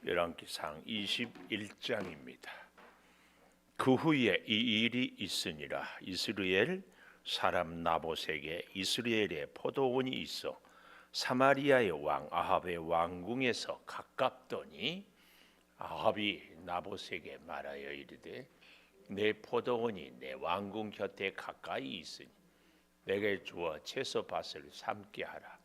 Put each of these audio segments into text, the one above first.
열왕기상 21장입니다. 그 후에 이 일이 있으니라. 이스라엘 사람 나봇에게 이스라엘에 포도원이 있어 사마리아의 왕 아합의 왕궁에서 가깝더니 아합이 나봇에게 말하여 이르되 내 포도원이 내 왕궁 곁에 가까이 있으니 내게 주어 채소밭을 삼게 하라.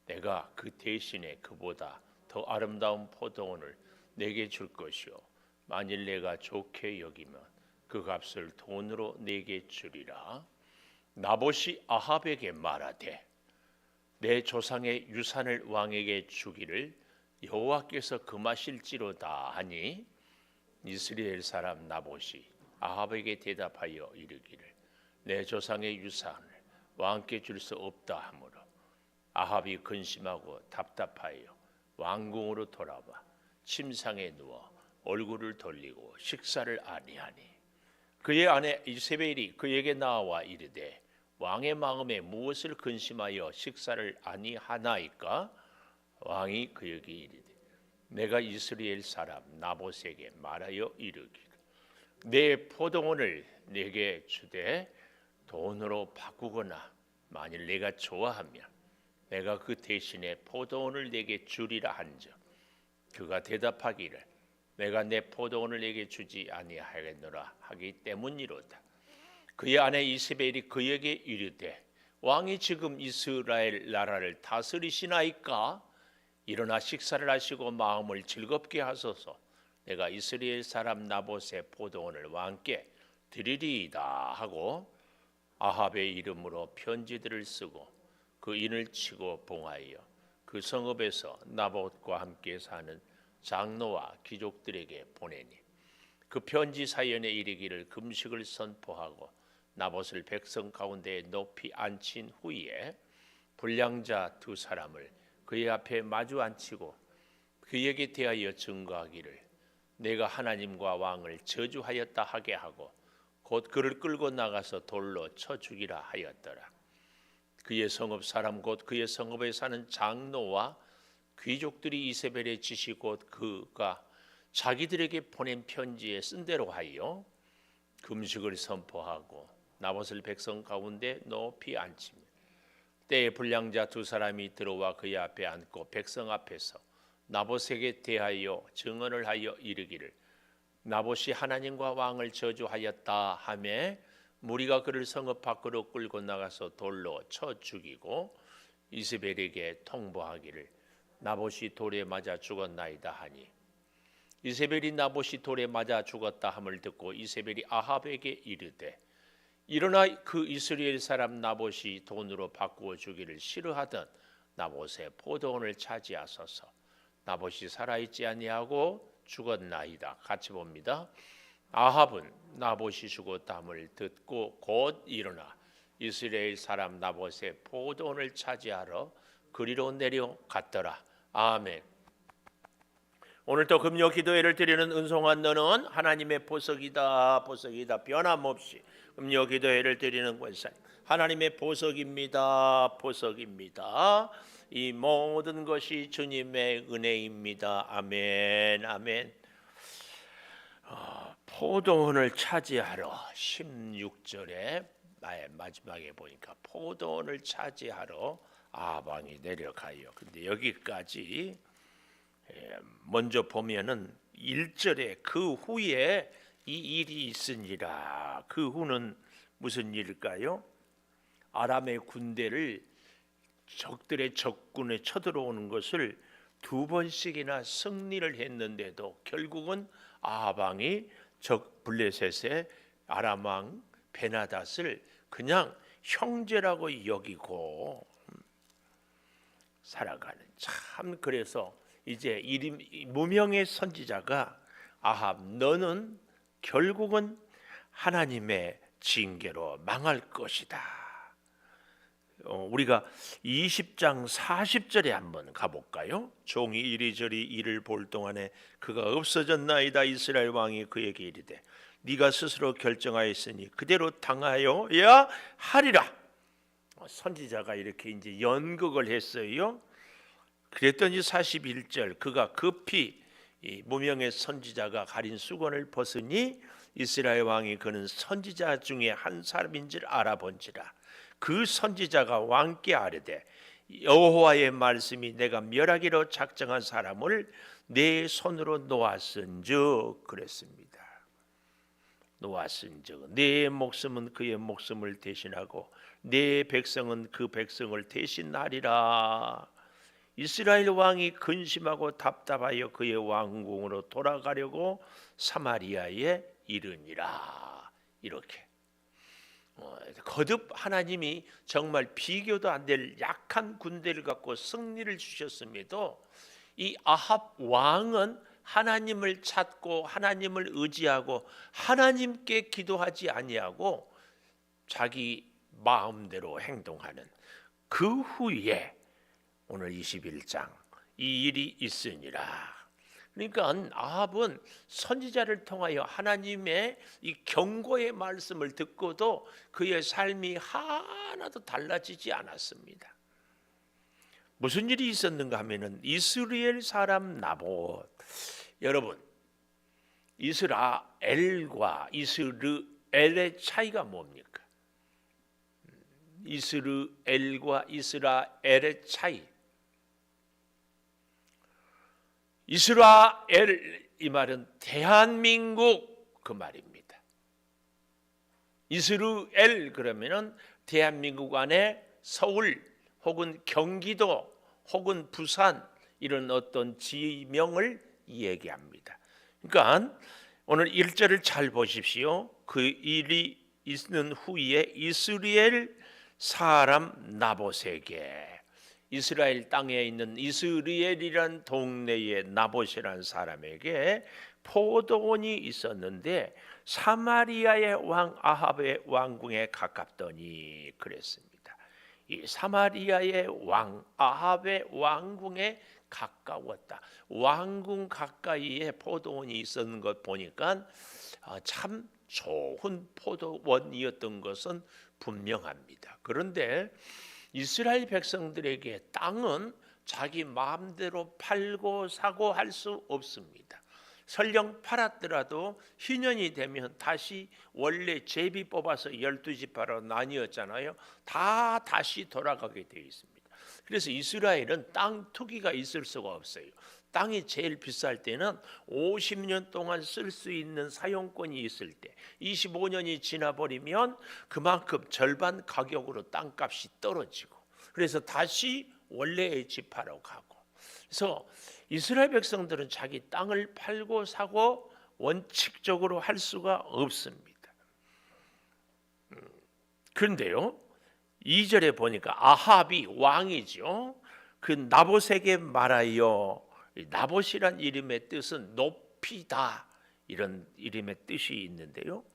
내가 그 대신에 그보다 더 아름다운 포도원을 내게 줄 것이요 만일 내가 좋게 여기면 그 값을 돈으로 내게 주리라. 나봇이 아합에게 말하되 내 조상의 유산을 왕에게 주기를 여호와께서 금하실지로다 하니 이스라엘 사람 나봇이 아합에게 대답하여 이르기를 내 조상의 유산을 왕께 줄 수 없다 하므로 아합이 근심하고 답답하여 왕궁으로 돌아와 침상에 누워 얼굴을 돌리고 식사를 아니하니 그의 아내 이세벨이 그에게 나와 이르되 왕의 마음에 무엇을 근심하여 식사를 아니하나이까? 왕이 그에게 이르되 내가 이스라엘 사람 나봇에게 말하여 이르기를 내 포도원을 내게 주되 돈으로 바꾸거나 만일 내가 좋아하면 내가 그 대신에 포도원을 내게 주리라 한즉 그가 대답하기를 내가 내 포도원을 내게 주지 아니하겠노라 하기 때문이로다. 그의 아내 이세벨이 그에게 이르되 왕이 지금 이스라엘 나라를 다스리시나이까? 일어나 식사를 하시고 마음을 즐겁게 하소서. 내가 이스라엘 사람 나봇의 포도원을 왕께 드리리이다 하고 아합의 이름으로 편지들을 쓰고 그 인을 치고 봉하여 그 성읍에서 나봇과 함께 사는 장로와 귀족들에게 보내니 그 편지 사연에 이르기를 금식을 선포하고 나봇을 백성 가운데 높이 앉힌 후에 불량자 두 사람을 그의 앞에 마주 앉히고 그에게 대하여 증거하기를 내가 하나님과 왕을 저주하였다 하게 하고 곧 그를 끌고 나가서 돌로 쳐 죽이라 하였더라. 그의 성읍 사람 곧 그의 성읍에 사는 장로와 귀족들이 이세벨의 지시 곧 그가 자기들에게 보낸 편지에 쓴 대로 하여 금식을 선포하고 나봇을 백성 가운데 높이 앉히며 때에 불량자 두 사람이 들어와 그의 앞에 앉고 백성 앞에서 나봇에게 대하여 증언을 하여 이르기를 나봇이 하나님과 왕을 저주하였다 하며 무리가 그를 성읍 밖으로 끌고 나가서 돌로 쳐 죽이고 이세벨에게 통보하기를 나봇이 돌에 맞아 죽었나이다 하니 이세벨이 나봇이 돌에 맞아 죽었다 함을 듣고 이세벨이 아합에게 이르되 일어나 그 이스라엘 사람 나봇이 돈으로 바꾸어 주기를 싫어하던 나봇의 포도원을 차지하소서. 나봇이 살아있지 아니하고 죽었나이다. 같이 봅니다. 아합은 나봇이 죽었다함을 듣고 곧 일어나 이스라엘 사람 나봇의 포도원을 차지하러 그리로 내려갔더라. 아멘. 오늘도 금요 기도회를 드리는 은송한 너는 하나님의 보석이다. 보석이다. 변함없이 금요 기도회를 드리는 권사님 하나님의 보석입니다. 보석입니다. 이 모든 것이 주님의 은혜입니다. 아멘. 아멘. 포도원을 차지하러 16절에 마지막에 보니까 포도원을 차지하러 아합왕이 내려가요. 근데 여기까지 먼저 보면은 1절에 그 후에 이 일이 있으니라. 그 후는 무슨 일일까요? 아람의 군대를 적들의 적군에 쳐들어오는 것을 두 번씩이나 승리를 했는데도 결국은 아합 왕이 적 블레셋의 아람 왕 베나닷을 그냥 형제라고 여기고 살아가는 참 그래서 이제 무명의 선지자가 아합 너는 결국은 하나님의 징계로 망할 것이다. 우리가 20장 40절에 한번 가볼까요? 종이 이리저리 이를 볼 동안에 그가 없어졌나이다. 이스라엘 왕이 그에게 이르되 네가 스스로 결정하였으니 그대로 당하여야 하리라. 선지자가 이렇게 이제 연극을 했어요. 그랬더니 41절 그가 급히 이 무명의 선지자가 가린 수건을 벗으니 이스라엘 왕이 그는 선지자 중에 한 사람인 줄 알아본지라. 그 선지자가 왕께 아뢰되 여호와의 말씀이 내가 멸하기로 작정한 사람을 내 손으로 놓았은즉 그랬습니다. 놓았은즉 내 목숨은 그의 목숨을 대신하고 내 백성은 그 백성을 대신하리라. 이스라엘 왕이 근심하고 답답하여 그의 왕궁으로 돌아가려고 사마리아에 이르니라. 이렇게 거듭 하나님이 정말 비교도 안 될 약한 군대를 갖고 승리를 주셨음에도 이 아합 왕은 하나님을 찾고 하나님을 의지하고 하나님께 기도하지 아니하고 자기 마음대로 행동하는 그 후에 오늘 21장 이 일이 있으니라. 그러니까 아합은 선지자를 통하여 하나님의 이 경고의 말씀을 듣고도 그의 삶이 하나도 달라지지 않았습니다. 무슨 일이 있었는가 하면은 이스라엘 사람 나봇. 여러분, 이스라엘과 이스르엘의 차이가 뭡니까? 이스라엘과 이스라엘의 차이. 이스라엘 이 말은 대한민국 그 말입니다. 이스라엘 그러면은 대한민국 안에 서울 혹은 경기도 혹은 부산 이런 어떤 지명을 얘기합니다. 그러니까 오늘 1절을 잘 보십시오. 그 일이 있는 후에 이스라엘 사람 나봇에게, 이스라엘 땅에 있는 이스라엘이란 동네의 나봇이라는 사람에게 포도원이 있었는데 사마리아의 왕 아합의 왕궁에 가깝더니 그랬습니다. 이 사마리아의 왕 아합의 왕궁에 가까웠다. 왕궁 가까이에 포도원이 있었는 것 보니까 참 좋은 포도원이었던 것은 분명합니다. 그런데 이스라엘 백성들에게 땅은 자기 마음대로 팔고 사고 할 수 없습니다. 설령 팔았더라도 희년이 되면 다시 원래 제비 뽑아서 12지파로 나뉘었잖아요. 다 다시 돌아가게 되어 있습니다. 그래서 이스라엘은 땅 투기가 있을 수가 없어요. 땅이 제일 비쌀 때는 50년 동안 쓸 수 있는 사용권이 있을 때 25년이 지나버리면 그만큼 절반 가격으로 땅값이 떨어지고 그래서 다시 원래의 지파로 가고 그래서 이스라엘 백성들은 자기 땅을 팔고 사고 원칙적으로 할 수가 없습니다. 그런데요 2절에 보니까 아합이 왕이죠. 그 나봇에게 말하여 나봇이란 이름의 뜻은 높이다 이런 이름의 뜻이 있는데요.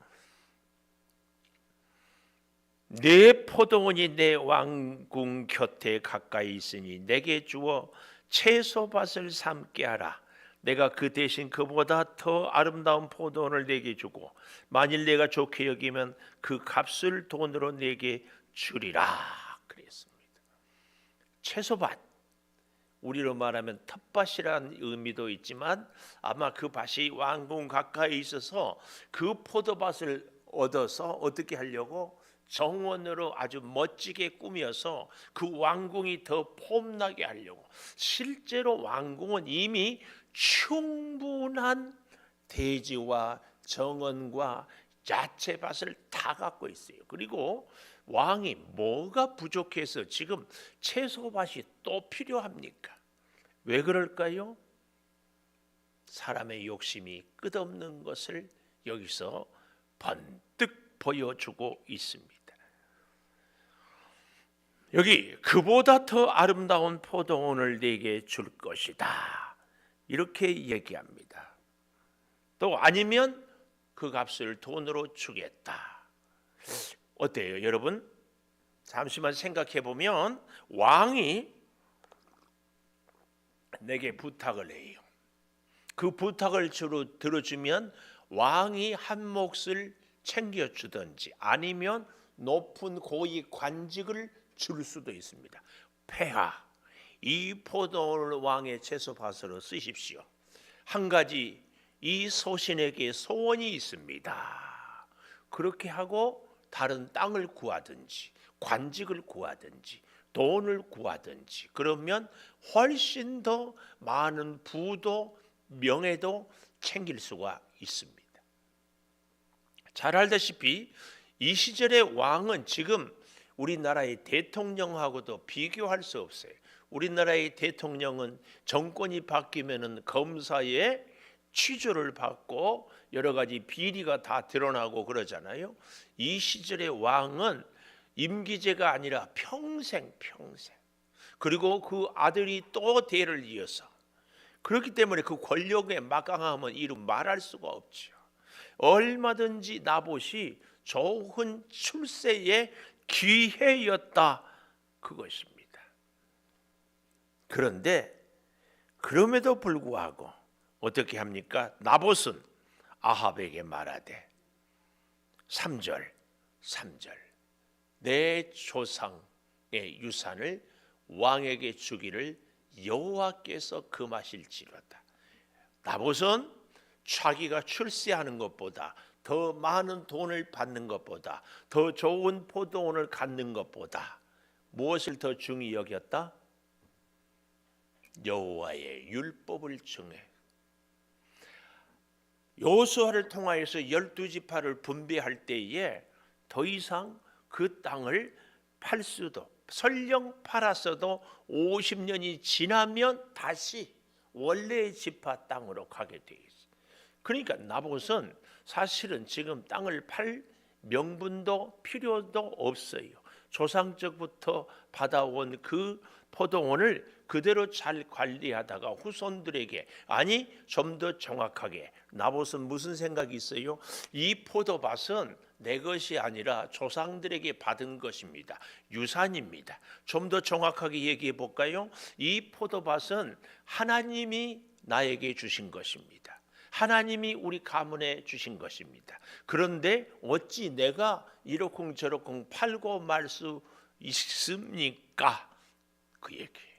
내 포도원이 내 왕궁 곁에 가까이 있으니 내게 주어 채소밭을 삼게 하라. 내가 그 대신 그보다 더 아름다운 포도원을 내게 주고 만일 내가 좋게 여기면 그 값을 돈으로 내게 주리라 그랬습니다. 채소밭, 우리로 말하면 텃밭이라는 의미도 있지만 아마 그 밭이 왕궁 가까이 있어서 그 포도밭을 얻어서 어떻게 하려고 정원으로 아주 멋지게 꾸며서 그 왕궁이 더 폼나게 하려고. 실제로 왕궁은 이미 충분한 대지와 정원과 야채밭을 다 갖고 있어요. 그리고 왕이 뭐가 부족해서 지금 채소밭이 또 필요합니까? 왜 그럴까요? 사람의 욕심이 끝없는 것을 여기서 번뜩 보여주고 있습니다. 여기 그보다 더 아름다운 포도원을 내게 줄 것이다 이렇게 얘기합니다. 또 아니면 그 값을 돈으로 주겠다. 어때요 여러분? 잠시만 생각해 보면 왕이 내게 부탁을 해요. 그 부탁을 들어주면 왕이 한 몫을 챙겨주든지 아니면 높은 고위 관직을 줄 수도 있습니다. 폐하, 이 포도원 왕의 채소밭으로 쓰십시오. 한 가지 이 소신에게 소원이 있습니다. 그렇게 하고 다른 땅을 구하든지 관직을 구하든지 돈을 구하든지 그러면 훨씬 더 많은 부도 명예도 챙길 수가 있습니다. 잘 알다시피 이 시절의 왕은 지금 우리나라의 대통령하고도 비교할 수 없어요. 우리나라의 대통령은 정권이 바뀌면은 검사의 취조를 받고 여러 가지 비리가 다 드러나고 그러잖아요. 이 시절의 왕은 임기제가 아니라 평생. 그리고 그 아들이 또 대를 이어서 그렇기 때문에 그 권력의 막강함은 이루 말할 수가 없죠. 얼마든지 나봇이 좋은 출세의 기회였다 그것입니다. 그런데 그럼에도 불구하고 어떻게 합니까? 나봇은 아합에게 말하되 3절 내 조상의 유산을 왕에게 주기를 여호와께서 금하실지로다. 나봇은 자기가 출세하는 것보다 더 많은 돈을 받는 것보다 더 좋은 포도원을 갖는 것보다 무엇을 더 중히 여겼다? 여호와의 율법을 중에. 여호수아를 통하여서 12지파를 분배할 때에 더 이상 그 땅을 팔 수도 설령 팔았어도 50년이 지나면 다시 원래의 지파 땅으로 가게 돼 있어요. 그러니까 나봇은 사실은 지금 땅을 팔 명분도 필요도 없어요. 조상적부터 받아온 그 포도원을 그대로 잘 관리하다가 후손들에게 아니 좀 더 정확하게 나봇은 무슨 생각이 있어요? 이 포도밭은 내 것이 아니라 조상들에게 받은 것입니다. 유산입니다. 좀 더 정확하게 얘기해 볼까요? 이 포도밭은 하나님이 나에게 주신 것입니다. 하나님이 우리 가문에 주신 것입니다. 그런데 어찌 내가 이러쿵저러쿵 팔고 말 수 있습니까? 그 얘기예요.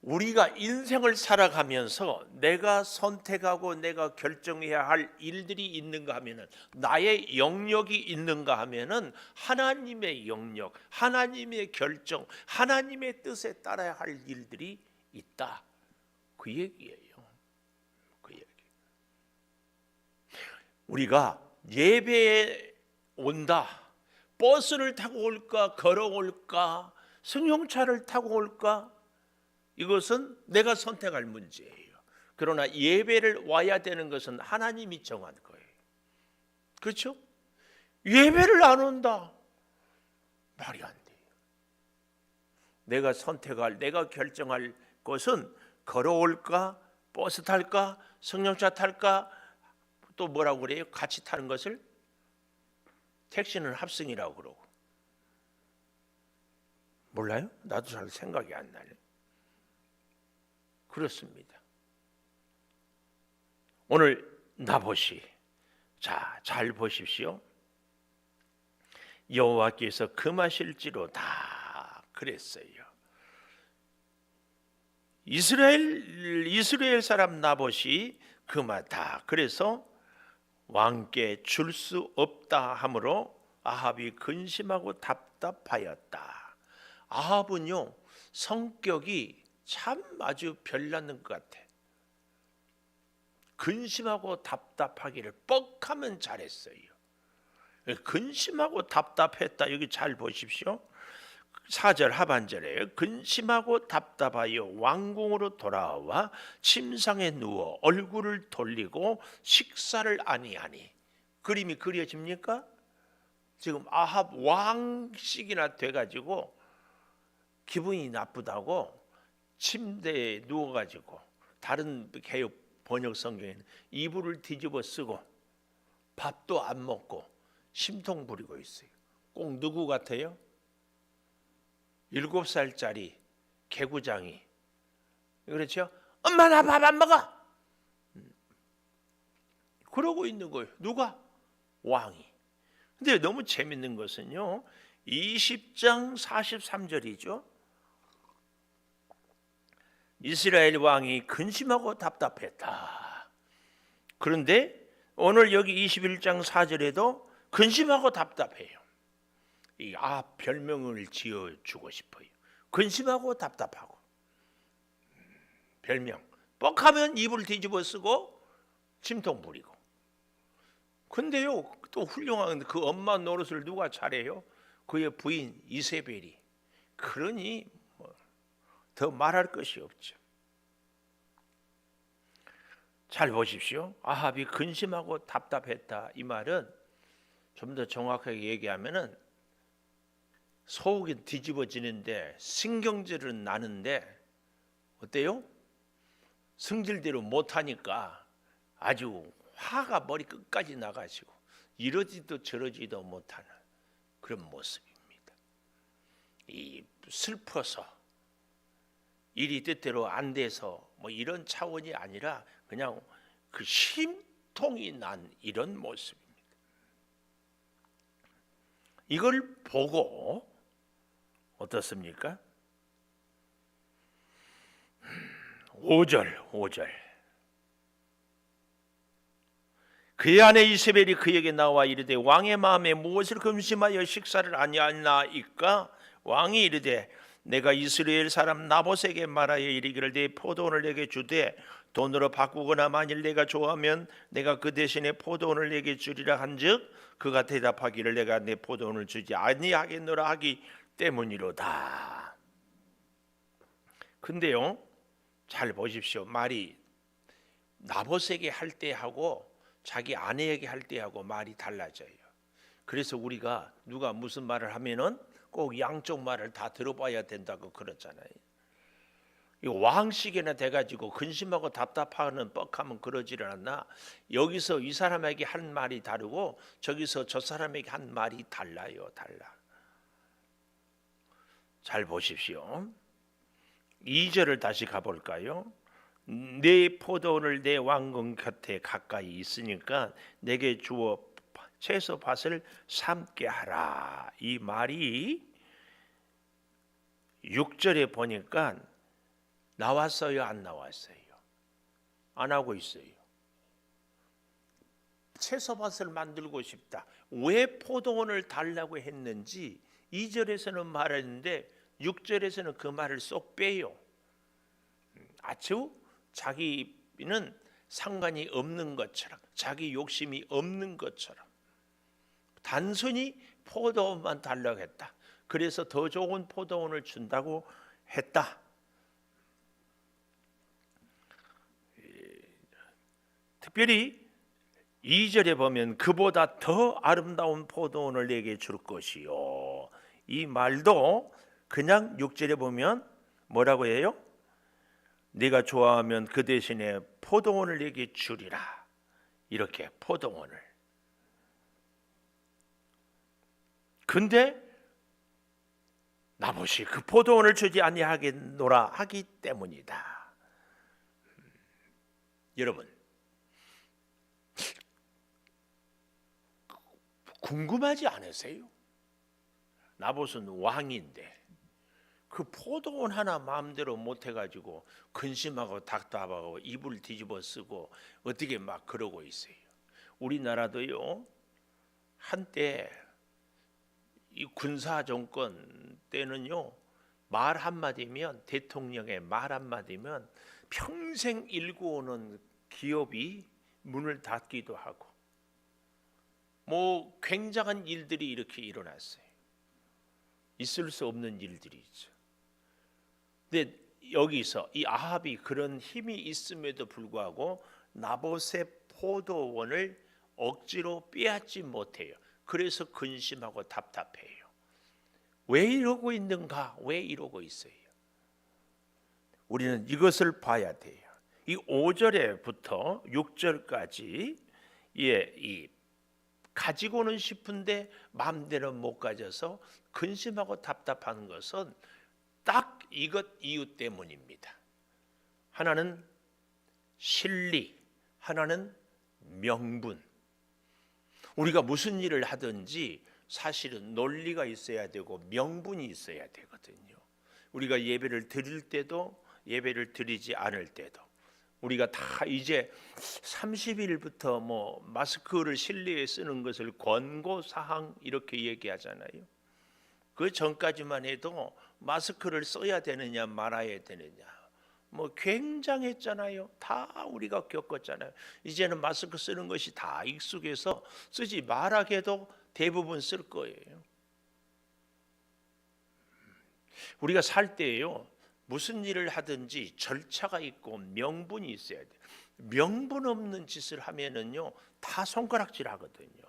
우리가 인생을 살아가면서 내가 선택하고 내가 결정해야 할 일들이 있는가 하면은 나의 영역이 있는가 하면은 하나님의 영역, 하나님의 결정, 하나님의 뜻에 따라야 할 일들이 있다. 그 얘기예요. 그 얘기. 우리가 예배에 온다. 버스를 타고 올까, 걸어올까, 승용차를 타고 올까? 이것은 내가 선택할 문제예요. 그러나 예배를 와야 되는 것은 하나님이 정한 거예요. 그렇죠? 예배를 안 온다. 말이 안 돼요. 내가 선택할, 내가 결정할 것은 걸어올까, 버스 탈까, 승용차 탈까, 또 뭐라고 그래요? 같이 타는 것을 택시는 합승이라고 그러고. 몰라요? 나도 잘 생각이 안 나네. 그렇습니다. 오늘 나봇이 잘 보십시오. 여호와께서 금하실지로다 그랬어요. 이스라엘 사람 나봇이 금하다. 그래서 왕께 줄 수 없다 하므로 아합이 근심하고 답답하였다. 아합은요 성격이 참 아주 별나는 것 같아. 근심하고 답답하기를 뻑하면 잘했어요. 근심하고 답답했다. 여기 잘 보십시오. 4절 하반절에 근심하고 답답하여 왕궁으로 돌아와 침상에 누워 얼굴을 돌리고 식사를 아니하니. 그림이 그려집니까? 지금 아합 왕씩이나 돼가지고 기분이 나쁘다고 침대에 누워가지고 다른 개역 번역 성경에는 이불을 뒤집어 쓰고 밥도 안 먹고 심통 부리고 있어요. 꼭 누구 같아요? 7살짜리 개구장이 그렇죠? 엄마 나 밥 안 먹어. 그러고 있는 거예요. 누가? 왕이. 근데 너무 재밌는 것은요 20장 43절이죠 이스라엘 왕이 근심하고 답답했다. 그런데 오늘 여기 21장 4절에도 근심하고 답답해요. 별명을 지어주고 싶어요. 근심하고 답답하고. 별명. 뻑하면 입을 뒤집어 쓰고 침통 부리고. 근데요, 또 훌륭한 그 엄마 노릇을 누가 잘해요? 그의 부인 이세벨이. 그러니 더 말할 것이 없죠. 잘 보십시오. 아합이 근심하고 답답했다. 이 말은 좀 더 정확하게 얘기하면은 속이 뒤집어지는데 신경질은 나는데 어때요? 성질대로 못하니까 아주 화가 머리 끝까지 나가시고 이러지도 저러지도 못하는 그런 모습입니다. 이 슬퍼서 일이 뜻대로 안 돼서 뭐 이런 차원이 아니라 그냥 그 심통이 난 이런 모습입니다. 이걸 보고 어떻습니까? 5절 그의 아내 이세벨이 그에게 나와 이르되 왕의 마음에 무엇을 근심하여 식사를 아니하나이까? 왕이 이르되 내가 이스라엘 사람 나봇에게 말하여 이르기를 내 포도원을 내게 주되 돈으로 바꾸거나 만일 내가 좋아하면 내가 그 대신에 포도원을 내게 주리라 한즉 그가 대답하기를 내가 내 포도원을 주지 아니하겠노라 하기 때문이로다. 근데요, 잘 보십시오. 말이 나봇에게 할 때하고 자기 아내에게 할 때하고 말이 달라져요. 그래서 우리가 누가 무슨 말을 하면은 꼭 양쪽 말을 다 들어봐야 된다고 그러잖아요. 이 왕식에나 돼가지고 근심하고 답답하는 뻑하면 그러지를 않나. 여기서 이 사람에게 한 말이 다르고 저기서 저 사람에게 한 말이 달라요. 달라. 잘 보십시오. 2절을 다시 가볼까요? 내 포도원을 내 왕궁 곁에 가까이 있으니까 내게 주어 채소밭을 삶게 하라. 이 말이 6절에 보니까 나왔어요, 안 나왔어요? 안 하고 있어요. 채소밭을 만들고 싶다. 왜 포도원을 달라고 했는지 2절에서는 말했는데 6절에서는 그 말을 쏙 빼요. 아주 자기는 상관이 없는 것처럼, 자기 욕심이 없는 것처럼 단순히 포도원만 달라고 했다. 그래서 더 좋은 포도원을 준다고 했다. 특별히 2절에 보면 그보다 더 아름다운 포도원을 내게 줄 것이요. 이 말도 그냥 6절에 보면 뭐라고 해요? 네가 좋아하면 그 대신에 포도원을 내게 주리라. 이렇게 포도원을. 근데 나봇이 그 포도원을 주지 아니하겠노라 하기 때문이다. 여러분, 궁금하지 않으세요? 나봇은 왕인데 그 포도원 하나 마음대로 못 해가지고 근심하고 답답하고 이불 뒤집어 쓰고 어떻게 막 그러고 있어요. 우리나라도요, 한때 이 군사 정권 때는요, 말 한마디면, 대통령의 말 한마디면 평생 일구어오는 기업이 문을 닫기도 하고 뭐 굉장한 일들이 이렇게 일어났어요. 있을 수 없는 일들이죠. 근데 여기서 이 아합이 그런 힘이 있음에도 불구하고 나봇의 포도원을 억지로 빼앗지 못해요. 그래서 근심하고 답답해요. 왜 이러고 있는가? 왜 이러고 있어요? 우리는 이것을 봐야 돼요. 이 5절에부터 6절까지 이 가지고는 싶은데 마음대로 못 가져서 근심하고 답답한 것은 딱 이것 이유 때문입니다. 하나는 실리, 하나는 명분. 우리가 무슨 일을 하든지 사실은 논리가 있어야 되고 명분이 있어야 되거든요. 우리가 예배를 드릴 때도 예배를 드리지 않을 때도 우리가 다 이제 30일부터 뭐 마스크를 실내에 쓰는 것을 권고 사항 이렇게 얘기하잖아요. 그 전까지만 해도 마스크를 써야 되느냐 말아야 되느냐 뭐 굉장했잖아요. 다 우리가 겪었잖아요. 이제는 마스크 쓰는 것이 다 익숙해서 쓰지 말아도 대부분 쓸 거예요. 우리가 살 때예요. 무슨 일을 하든지 절차가 있고 명분이 있어야 돼요. 명분 없는 짓을 하면은요 다 손가락질 하거든요.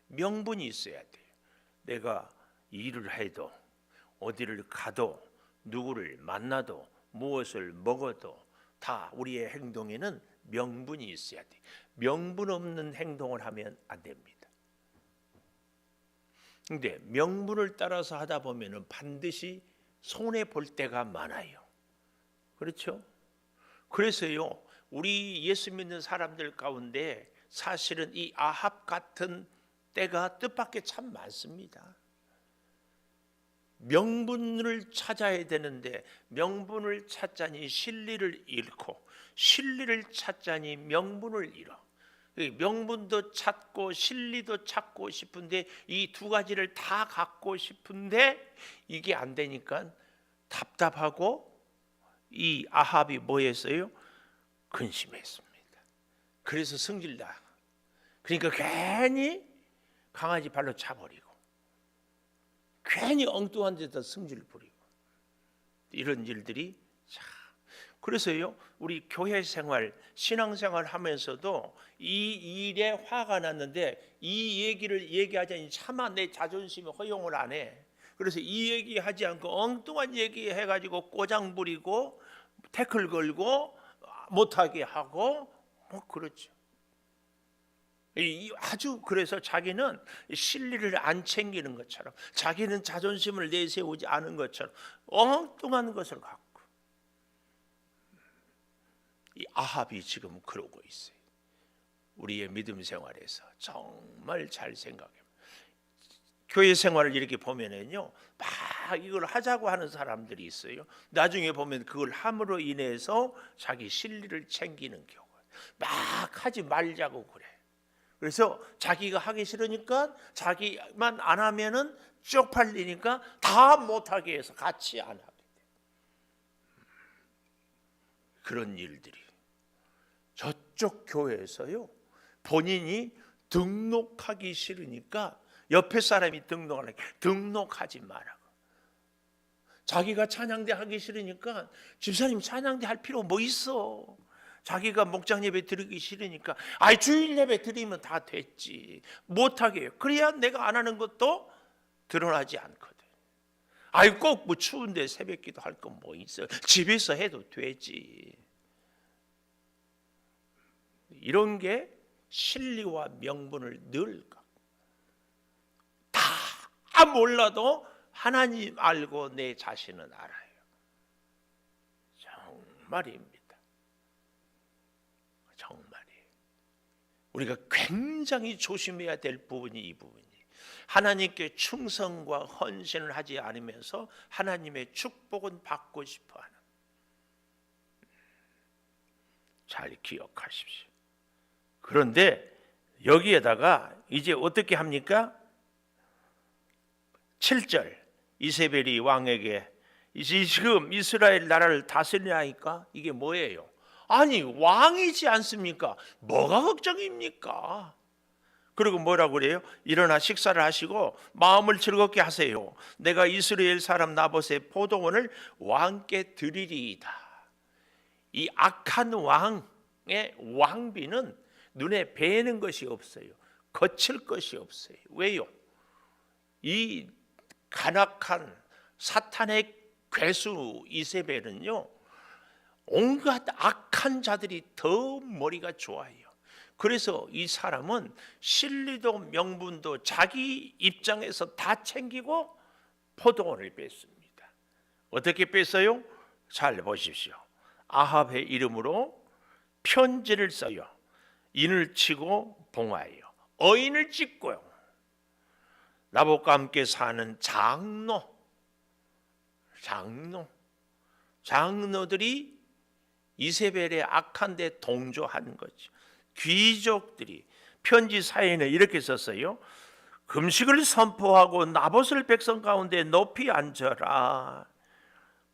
명분이 있어야 돼요. 내가 일을 해도 어디를 가도 누구를 만나도 무엇을 먹어도 다 우리의 행동에는 명분이 있어야 돼요. 명분 없는 행동을 하면 안 됩니다. 근데 명분을 따라서 하다 보면은 반드시 손해 볼 때가 많아요. 그렇죠? 그래서요, 우리 예수 믿는 사람들 가운데 사실은 이 아합 같은 때가 뜻밖의 참 많습니다. 명분을 찾아야 되는데 명분을 찾자니 진리를 잃고 진리를 찾자니 명분을 잃어. 명분도 찾고 진리도 찾고 싶은데 이 두 가지를 다 갖고 싶은데 이게 안 되니까 답답하고 이 아합이 뭐 했어요? 근심했습니다. 그래서 승질나. 그러니까 괜히 강아지 발로 차버리고 괜히 엉뚱한 데다 승질 부리고 이런 일들이 참. 그래서요 우리 교회 생활 신앙생활 하면서도 이 일에 화가 났는데 이 얘기를 얘기하자니 차마 내 자존심이 허용을 안 해. 그래서 이 얘기하지 않고 엉뚱한 얘기 해가지고 꼬장 부리고 태클 걸고 못하게 하고 뭐 그렇죠. 아주 그래서 자기는 진리를 안 챙기는 것처럼 자기는 자존심을 내세우지 않은 것처럼 엉뚱한 것을 갖고 이 아합이 지금 그러고 있어요. 우리의 믿음 생활에서 정말 잘 생각해요. 교회 생활을 이렇게 보면은요, 막 이걸 하자고 하는 사람들이 있어요. 나중에 보면 그걸 함으로 인해서 자기 진리를 챙기는 경우, 막 하지 말자고 그래. 그래서 자기가 하기 싫으니까 자기만 안 하면은 쪽팔리니까 다 못하게 해서 같이 안 하게 돼. 그런 일들이 저쪽 교회에서요 본인이 등록하기 싫으니까 옆에 사람이 등록하지 말라고. 자기가 찬양대 하기 싫으니까 집사님 찬양대 할 필요 뭐 있어. 자기가 목장 예배 드리기 싫으니까 주일 예배 드리면 다 됐지. 못하게 해요. 그래야 내가 안 하는 것도 드러나지 않거든. 꼭 뭐 추운데 새벽기도 할 건 뭐 있어. 집에서 해도 되지. 이런 게 진리와 명분을 늘 다 몰라도 하나님 알고 내 자신은 알아요. 정말입니다. 정말이에요. 우리가 굉장히 조심해야 될 부분이 이 부분이. 하나님께 충성과 헌신을 하지 않으면서 하나님의 축복은 받고 싶어하는. 잘 기억하십시오. 그런데 여기에다가 이제 어떻게 합니까? 7절 이세벨이 왕에게 지금 이스라엘 나라를 다스리나이까? 이게 뭐예요? 아니 왕이지 않습니까? 뭐가 걱정입니까? 그리고 뭐라고 그래요? 일어나 식사를 하시고 마음을 즐겁게 하세요. 내가 이스라엘 사람 나봇의 포도원을 왕께 드리리이다. 이 악한 왕의 왕비는 눈에 뵈는 것이 없어요. 거칠 것이 없어요. 왜요? 이 간악한 사탄의 괴수 이세벨은요 온갖 악한 자들이 더 머리가 좋아요. 그래서 이 사람은 진리도 명분도 자기 입장에서 다 챙기고 포도원을 뺐습니다. 어떻게 뺐어요? 잘 보십시오. 아합의 이름으로 편지를 써요. 인을 치고 봉하여 어인을 찍고요. 나봇과 함께 사는 장로 장로들이 이세벨의 악한 데 동조하는 거죠. 귀족들이 편지 사연에 이렇게 썼어요. 금식을 선포하고 나봇을 백성 가운데 높이 앉혀라.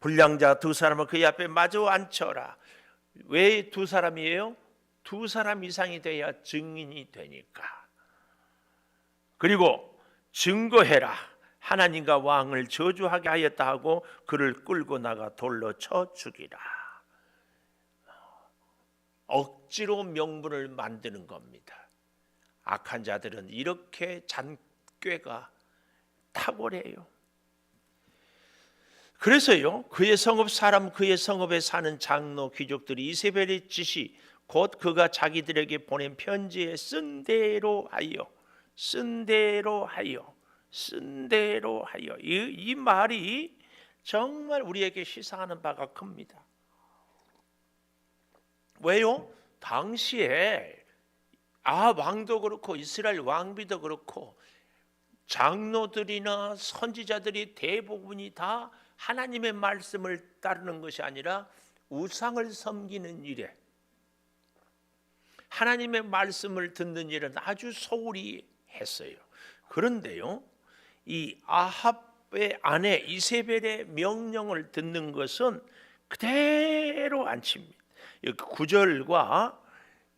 불량자 두 사람을 그 앞에 마주 앉혀라. 왜 두 사람이에요? 두 사람 이상이 돼야 증인이 되니까. 그리고 증거해라. 하나님과 왕을 저주하게 하였다 하고 그를 끌고 나가 돌로 쳐 죽이라. 억지로 명분을 만드는 겁니다. 악한 자들은 이렇게 잔꾀가 탁월해요. 그래서요, 그의 성읍 사람, 그의 성읍에 사는 장로 귀족들이 이세벨의 지시, 곧 그가 자기들에게 보낸 편지에 쓴 대로 하여 이 말이 정말 우리에게 시사하는 바가 큽니다. 왜요? 당시에 왕도 그렇고 이스라엘 왕비도 그렇고 장로들이나 선지자들이 대부분이 다 하나님의 말씀을 따르는 것이 아니라 우상을 섬기는 일에, 하나님의 말씀을 듣는 일은 아주 소홀히 했어요. 그런데요, 이 아합의 아내 이세벨의 명령을 듣는 것은 그대로 안 칩니다. 여기 9절과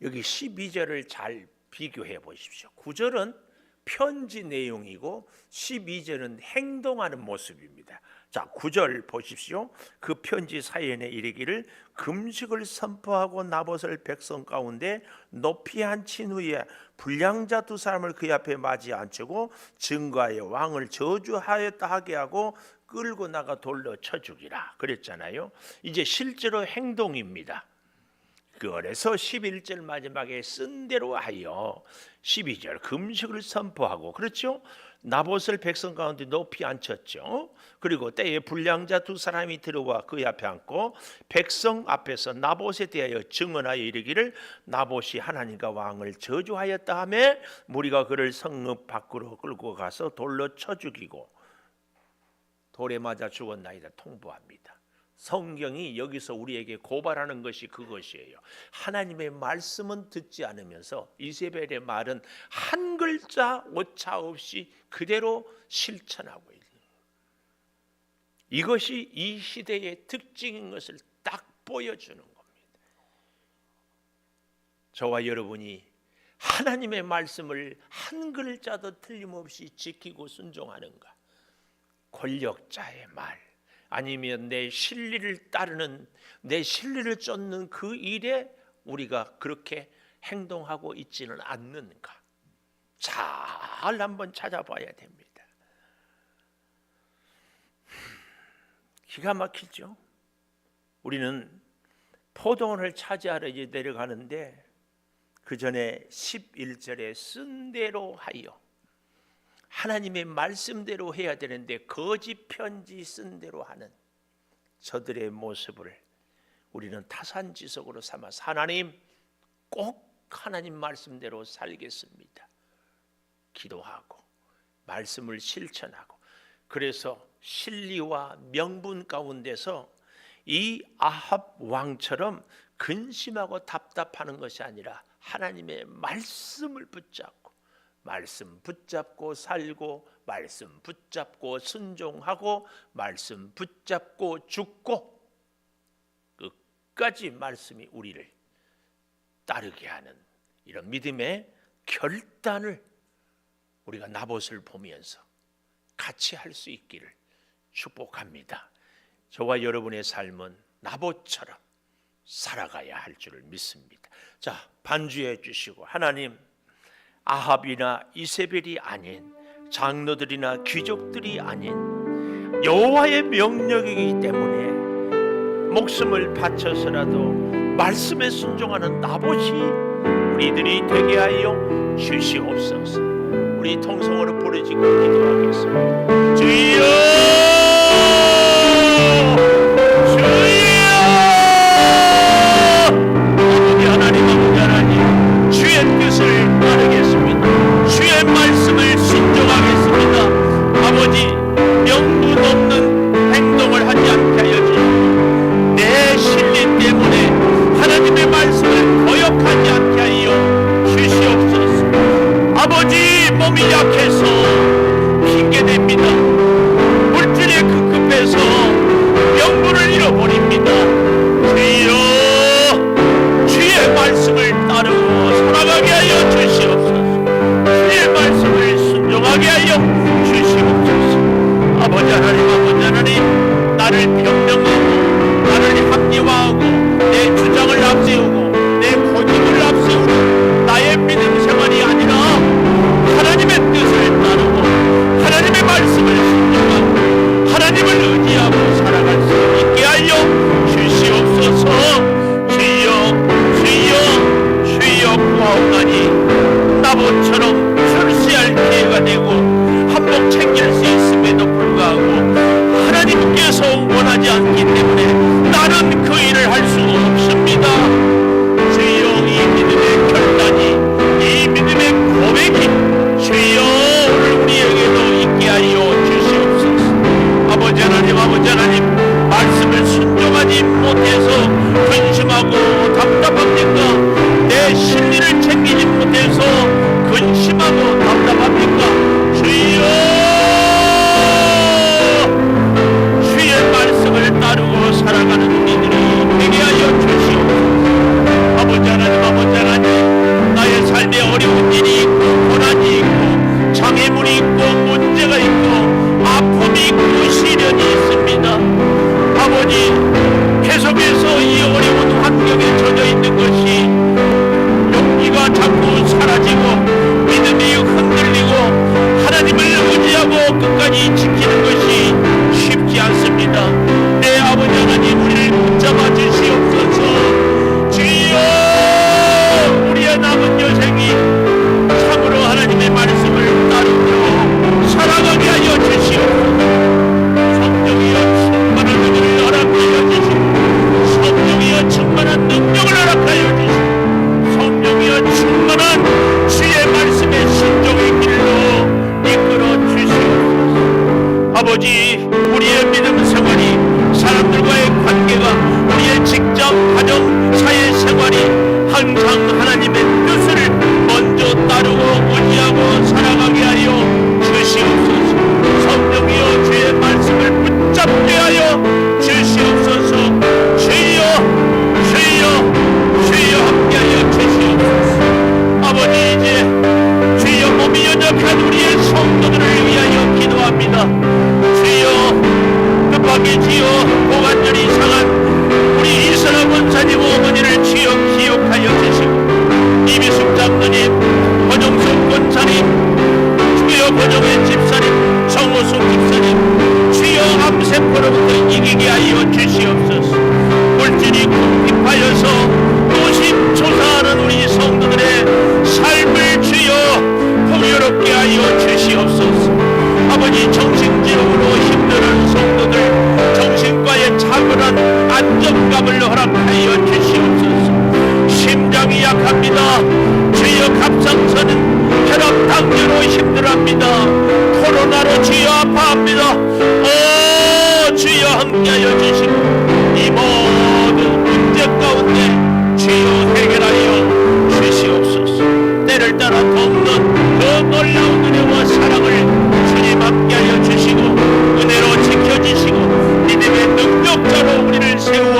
여기 12절을 잘 비교해 보십시오. 9절은 편지 내용이고 12절은 행동하는 모습입니다. 자, 9절 보십시오. 그 편지 사연에 이르기를 금식을 선포하고 나봇을 백성 가운데 높이 앉힌 후에 불량자 두 사람을 그 앞에 맞이 앉히고 증거하여 왕을 저주하였다 하게 하고 끌고 나가 돌로 쳐 죽이라 그랬잖아요. 이제 실제로 행동입니다. 그래서 11절 마지막에 쓴 대로 하여 12절 금식을 선포하고, 그렇죠? 나봇을 백성 가운데 높이 앉혔죠. 그리고 때에 불량자 두 사람이 들어와 그 앞에 앉고 백성 앞에서 나봇에 대하여 증언하여 이르기를 나봇이 하나님과 왕을 저주하였다 하며 무리가 그를 성읍 밖으로 끌고 가서 돌로 쳐 죽이고 돌에 맞아 죽었나이다 통보합니다. 성경이 여기서 우리에게 고발하는 것이 그것이에요. 하나님의 말씀은 듣지 않으면서 이세벨의 말은 한 글자 오차 없이 그대로 실천하고 있는, 이것이 이 시대의 특징인 것을 딱 보여주는 겁니다. 저와 여러분이 하나님의 말씀을 한 글자도 틀림없이 지키고 순종하는가? 권력자의 말, 아니면 내 실리를 따르는, 내 실리를 쫓는 그 일에 우리가 그렇게 행동하고 있지는 않는가? 잘 한번 찾아봐야 됩니다. 기가 막히죠? 우리는 포도원을 차지하러 이제 내려가는데 그 전에 11절에 쓴 대로 하여, 하나님의 말씀대로 해야 되는데 거짓 편지 쓴 대로 하는 저들의 모습을 우리는 타산지석으로 삼아서 하나님, 꼭 하나님 말씀대로 살겠습니다 기도하고 말씀을 실천하고, 그래서 실리와 명분 가운데서 이 아합 왕처럼 근심하고 답답하는 것이 아니라 하나님의 말씀을 붙잡고, 말씀 붙잡고 살고, 말씀 붙잡고 순종하고, 말씀 붙잡고 죽고, 끝까지 말씀이 우리를 따르게 하는 이런 믿음의 결단을 우리가 나봇을 보면서 같이 할 수 있기를 축복합니다. 저와 여러분의 삶은 나봇처럼 살아가야 할 줄을 믿습니다. 자, 반주해 주시고, 하나님, 아합이나 이세벨이 아닌, 장로들이나 귀족들이 아닌 여호와의 명령이기 때문에 목숨을 바쳐서라도 말씀에 순종하는 나봇이 우리들이 되게 하여 주시옵소서. 우리 통성으로 부르짖고 기도하겠습니다. 주여, 주여, 아버지 하나님, 아버지 하나님, 주의 뜻을 따르겠습니다. 주의 말씀을 순종하겠습니다. 아버지, 명분 없는 행동을 하지 않게 하여 주시옵소서. 나보색이 참으로 하나님의 말씀을 따르며 살아가게 하여 주시옵소서. 성령이여 충만한 은혜를 허락하여 주시고, 성령이여 충만한 능력을 허락하여 주시고, 성령이여 충만한 주의 말씀의 신종의 길로 이끌어 주시옵소서. 아버지, 우리의 믿음 생활이, 사람들과의 관계가, 우리의 직장, 가정, 사회 생활이 항상 하나님의 뜻을 먼저 따르고 의지하고 살아가게 하여 주시옵소서. 성령이여 주의 말씀을 붙잡게 하여 주시옵소서. 주여 주여 주여 함께하여 주시옵소서. 아버지, 이제 주여 몸이 연약한 우리의 성도들을 위하여 기도합니다. 주여 급하게 주여 고관절이 상한 우리 이선아 권사님 어머니를 주여 기억하여 주시고, 이미숙 장로님, 권영석 권사님, 주여 권영의 집사님, 정호숙 집사님, 주여 암세포로부터 이기게 하여 주시옵소서. 물질이 궁핍하여서 노심초사하는 우리 성도들의 삶을 주여 풍요롭게 하여 주시옵소서. 아버지, 정신질환으로 힘들어하는 성도들 정신과의 차분한 안정감을 허락하여 주시옵소서. 심장이 약합니다. 주여 갑상선은 혈압 당뇨로 힘들어합니다. 코로나로 주여 아파합니다. 주여 함께하여 주시고, 이 모든 문제 가운데 주여 해결하여 주시옵소서. 때를 따라 돕는 더 놀라운 은혜와 사랑을 주님 함께하여 주시고, 은혜로 지켜주시고, 믿음의 능력자로 우리를 세워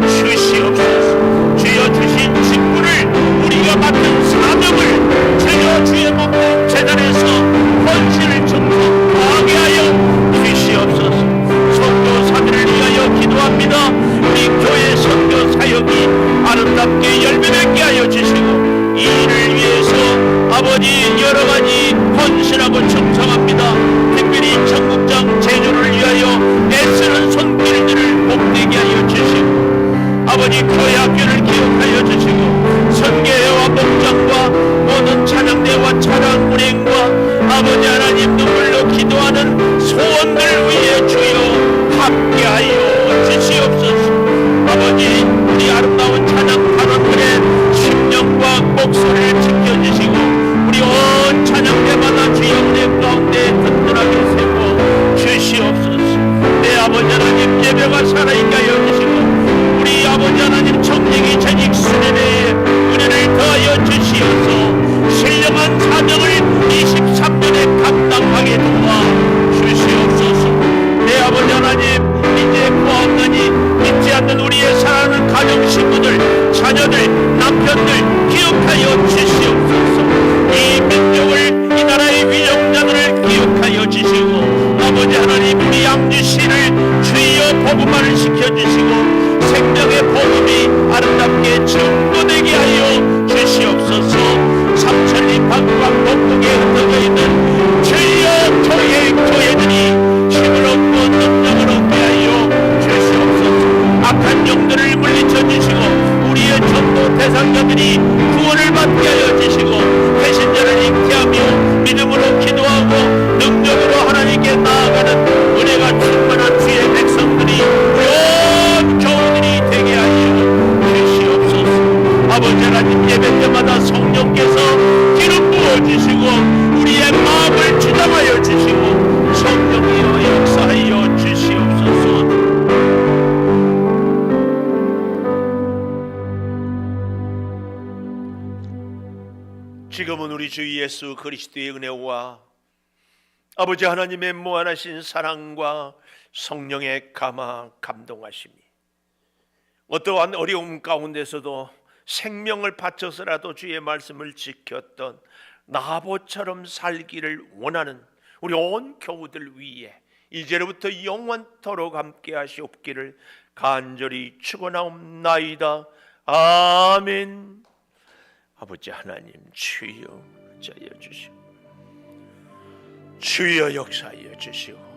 주시옵소서. 주여 주신 직분을, 우리가 맡은 사명을 주여 주의 몸된 재단에서 헌신을 충성 다하게 하여 주시옵소서. 선교사들을 위하여 기도합니다. 우리 교회 선교 사역이 아름답게 열매 맺게 하여 주시고, 이 일을 위해서 아버지 여러가지 헌신하고 충성합니다. 특별히 청국장 제조를 위하여 애쓰는 손길들을 복되게 하여 주시고, 아버지 교회 학교를 기억하여 주시고, 선교회와 목장과 모든 찬양대와 찬양 운행과 아버지 하나님 눈물로 기도하는 소원들 위해 주여 함께하여 주시옵소서. 아버지, 우리 아름다운 찬양 단원들의 심령과 목소리를 지켜주시고, 우리 온 찬양대마다 주여 은혜 가운데 든든하게 세워 주시옵소서. 내 아버지 하나님, 예배가 살아있게 하여 주시고, 우리 아버지 하나님 정직이 전직 수련회에 은혜를 더하여 주시어서 신령한 사명을 23년에 감당하게 도와 주시옵소서. 내 아버지 하나님, 이제 보았느니 믿지 않는 우리의 사랑하는 가정 식구들, 자녀들, 남편들 기억하여 주시옵소서. 이 민족을, 이 나라의 위정자들을 기억하여 주시고, 아버지 하나님, 우리 양주시를 주여 복음화를 시켜주시고, 생명의 복음이 아름답게 증거되게 하여 주시옵소서. 삼천리 방광 동북에 흩어져 있는 주여 교회들이 힘을 얻고 능력을 얻게 하여 주시옵소서. 악한 영들을 물리쳐 주시고, 우리의 전도 대상자들이 구원을 받게 하여 주시고, 배신자를 잉태하며 믿음으로 기도하고 능력으로 하나님께 나아가는 은혜가 충만한 주의 백성들이 온 교우들이 되게 하여 주시옵소서. 아버지 하나님, 예배 때마다 성령께서 기름 부어주시고 우리의 마음을 주장하여 주시고 성령이여 역사하여 주시옵소서. 지금은 우리 주 예수 그리스도의 은혜와 아버지 하나님의 무한하신 사랑과 성령의 감동하심이 어떠한 어려움 가운데서도 생명을 바쳐서라도 주의 말씀을 지켰던 나보처럼 살기를 원하는 우리 온 교우들 위에 이제로부터 영원토록 함께 하시옵기를 간절히 축원하옵나이다. 아멘. 아버지 하나님, 주여 자여 주시오. 주여 역사하여 주시오.